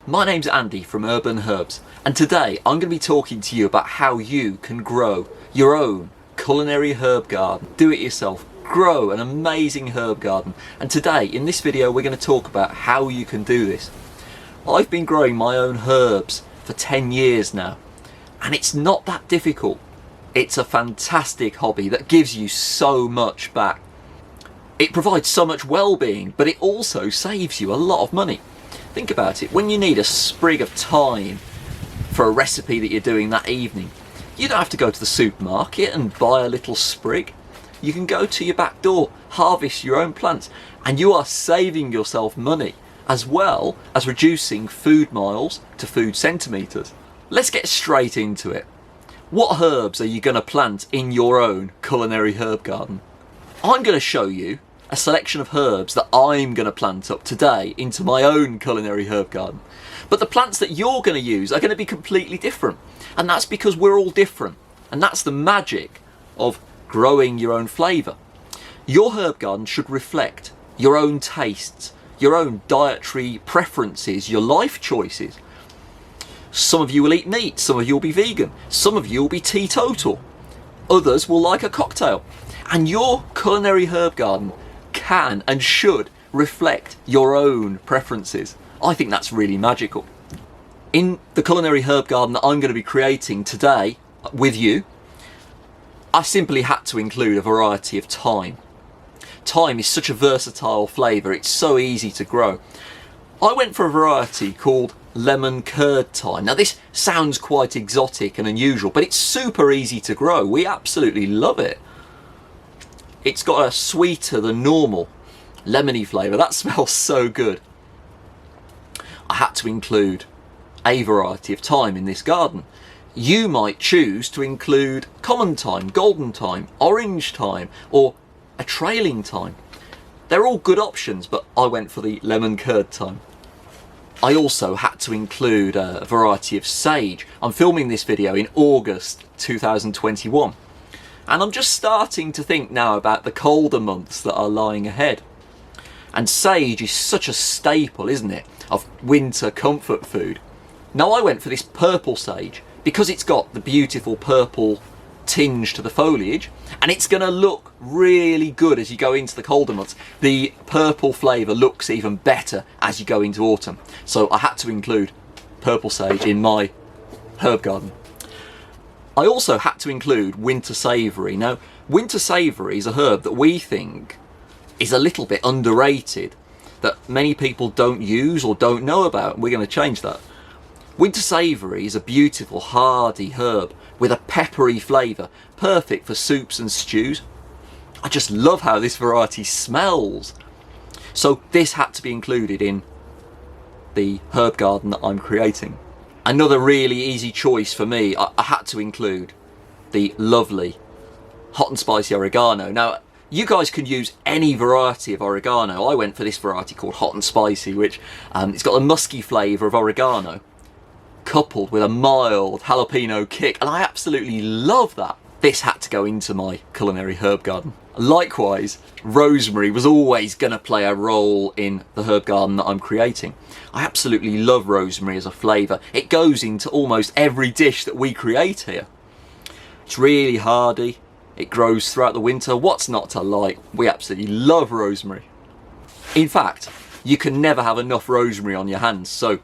My name's Andy from Urban Herbs, and today I'm going to be talking to you about how you can grow your own culinary herb garden. Do it yourself, grow an amazing herb garden. And today in this video we're going to talk about how you can do this. I've been growing my own herbs for 10 years now, and it's not that difficult. It's a fantastic hobby that gives you so much back. It provides so much well-being, but it also saves you a lot of money. Think about it, when you need a sprig of thyme for a recipe that you're doing that evening, you don't have to go to the supermarket and buy a little sprig. You can go to your back door, harvest your own plants, and you are saving yourself money, as well as reducing food miles to food centimetres. Let's get straight into it. What herbs are you going to plant in your own culinary herb garden? I'm going to show you a selection of herbs that I'm going to plant up today into my own culinary herb garden. But the plants that you're going to use are going to be completely different. And that's because we're all different. And that's the magic of growing your own flavour. Your herb garden should reflect your own tastes, your own dietary preferences, your life choices. Some of you will eat meat, some of you will be vegan, some of you will be teetotal, others will like a cocktail. And your culinary herb garden can and should reflect your own preferences. I think that's really magical. In the culinary herb garden that I'm going to be creating today with you, I simply had to include a variety of thyme. Thyme is such a versatile flavour, it's so easy to grow. I went for a variety called lemon curd thyme. Now this sounds quite exotic and unusual, but it's super easy to grow. We absolutely love it. It's got a sweeter than normal lemony flavour. That smells so good. I had to include a variety of thyme in this garden. You might choose to include common thyme, golden thyme, orange thyme, or a trailing thyme. They're all good options, but I went for the lemon curd thyme. I also had to include a variety of sage. I'm filming this video in August 2021. And I'm just starting to think now about the colder months that are lying ahead. And sage is such a staple, isn't it, of winter comfort food. Now I went for this purple sage because it's got the beautiful purple tinge to the foliage, and it's going to look really good as you go into the colder months. The purple flavour looks even better as you go into autumn. So I had to include purple sage in my herb garden. I also had to include winter savory. Now, winter savory is a herb that we think is a little bit underrated, that many people don't use or don't know about, and we're going to change that. Winter savory is a beautiful hardy herb with a peppery flavour, perfect for soups and stews. I just love how this variety smells. So this had to be included in the herb garden that I'm creating. Another really easy choice for me, I had to include the lovely hot and spicy oregano. Now, you guys can use any variety of oregano. I went for this variety called hot and spicy, which it's got a musky flavour of oregano, coupled with a mild jalapeno kick, and I absolutely love that. This had to go into my culinary herb garden. Likewise, rosemary was always going to play a role in the herb garden that I'm creating. I absolutely love rosemary as a flavour. It goes into almost every dish that we create here. It's really hardy. It grows throughout the winter. What's not to like? We absolutely love rosemary. In fact, you can never have enough rosemary on your hands, so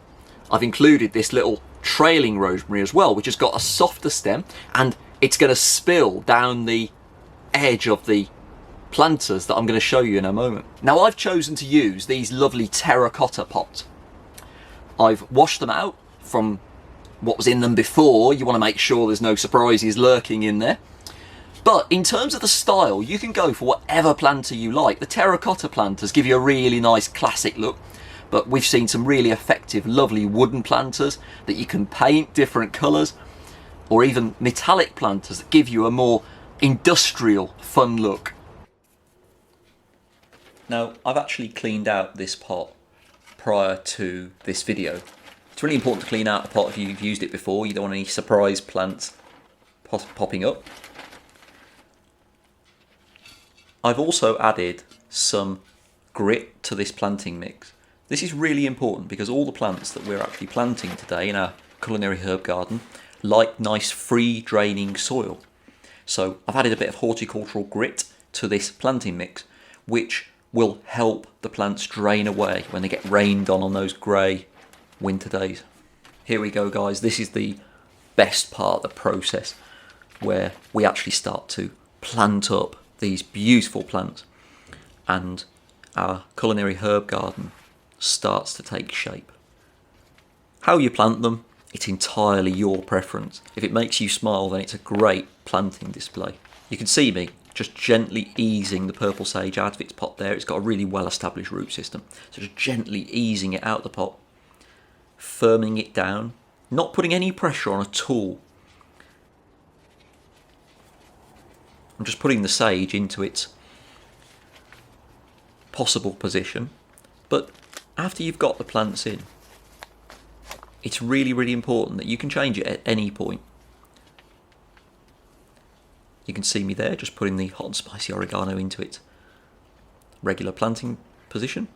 I've included this little trailing rosemary as well, which has got a softer stem, and it's going to spill down the edge of the planters that I'm going to show you in a moment. Now, I've chosen to use these lovely terracotta pots. I've washed them out from what was in them before. You want to make sure there's no surprises lurking in there. But in terms of the style, you can go for whatever planter you like. The terracotta planters give you a really nice classic look, but we've seen some really effective, lovely wooden planters that you can paint different colours, or even metallic planters that give you a more industrial, fun look. Now, I've actually cleaned out this pot prior to this video. It's really important to clean out a pot if you've used it before. You don't want any surprise plants popping up. I've also added some grit to this planting mix. This is really important because all the plants that we're actually planting today in our culinary herb garden like nice free draining soil. So I've added a bit of horticultural grit to this planting mix, which will help the plants drain away when they get rained on those grey winter days. Here we go, guys. This is the best part of the process, where we actually start to plant up these beautiful plants and our culinary herb garden starts to take shape. How you plant them, it's entirely your preference. If it makes you smile, then it's a great planting display. You can see me just gently easing the purple sage out of its pot there. It's got a really well established root system. So just gently easing it out of the pot, firming it down, not putting any pressure on at all. I'm just putting the sage into its possible position, but after you've got the plants in, it's really, really important that you can change it at any point. You can see me there just putting the hot and spicy oregano into its regular planting position.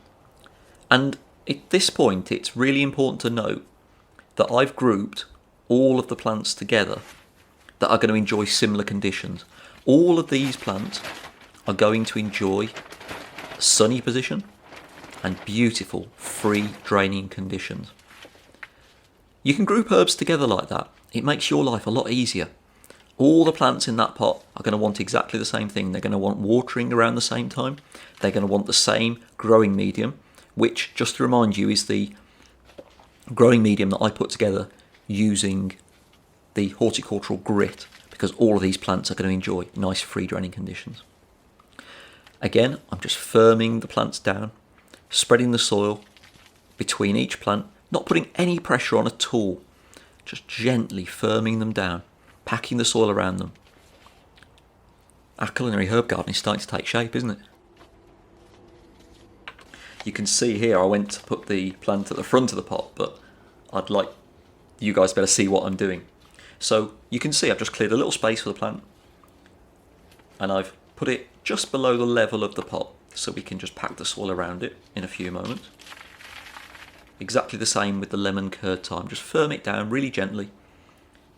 And at this point, it's really important to note that I've grouped all of the plants together that are going to enjoy similar conditions. All of these plants are going to enjoy a sunny position and beautiful free draining conditions. You can group herbs together like that. It makes your life a lot easier. All the plants in that pot are going to want exactly the same thing. They're going to want watering around the same time. They're going to want the same growing medium, which, just to remind you, is the growing medium that I put together using the horticultural grit, because all of these plants are going to enjoy nice free draining conditions. Again, I'm just firming the plants down, spreading the soil between each plant, not putting any pressure on at all, just gently firming them down, packing the soil around them. Our culinary herb garden is starting to take shape, isn't it? You can see here I went to put the plant at the front of the pot, but I'd like you guys better see what I'm doing. So you can see I've just cleared a little space for the plant, and I've put it just below the level of the pot so we can just pack the soil around it in a few moments. Exactly the same with the lemon curd thyme. Just firm it down really gently,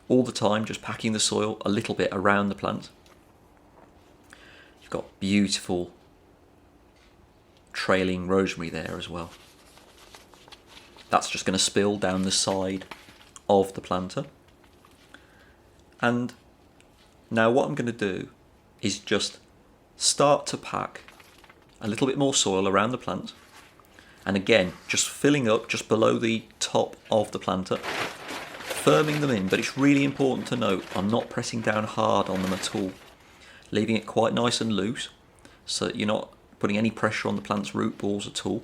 all the time, just packing the soil a little bit around the plant. You've got beautiful trailing rosemary there as well. That's just going to spill down the side of the planter. And now what I'm going to do is just start to pack a little bit more soil around the plant, and again just filling up just below the top of the planter, firming them in. But it's really important to note I'm not pressing down hard on them at all, leaving it quite nice and loose so that you're not putting any pressure on the plant's root balls at all.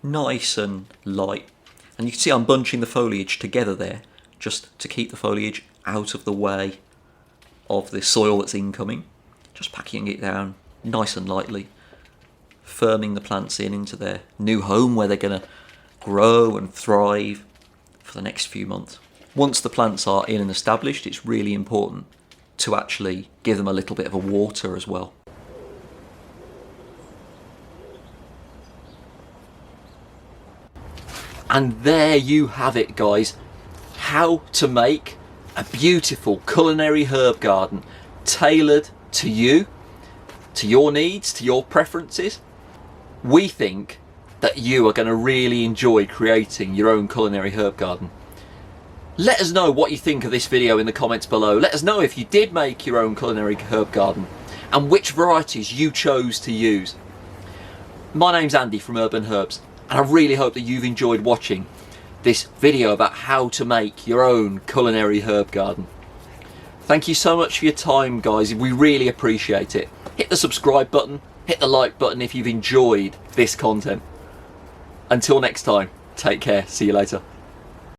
Nice and light, and you can see I'm bunching the foliage together there just to keep the foliage out of the way of the soil that's incoming. Just packing it down nice and lightly, firming the plants into their new home where they're going to grow and thrive for the next few months. Once the plants are in and established, it's really important to actually give them a little bit of a water as well. And there you have it, guys. How to make a beautiful culinary herb garden tailored to you, to your needs, to your preferences. We think that you are going to really enjoy creating your own culinary herb garden. Let us know what you think of this video in the comments below. Let us know if you did make your own culinary herb garden and which varieties you chose to use. My name's Andy from Urban Herbs, and I really hope that you've enjoyed watching this video about how to make your own culinary herb garden. Thank you so much for your time, guys. We really appreciate it. Hit the subscribe button, hit the like button if you've enjoyed this content. Until next time, take care. See you later.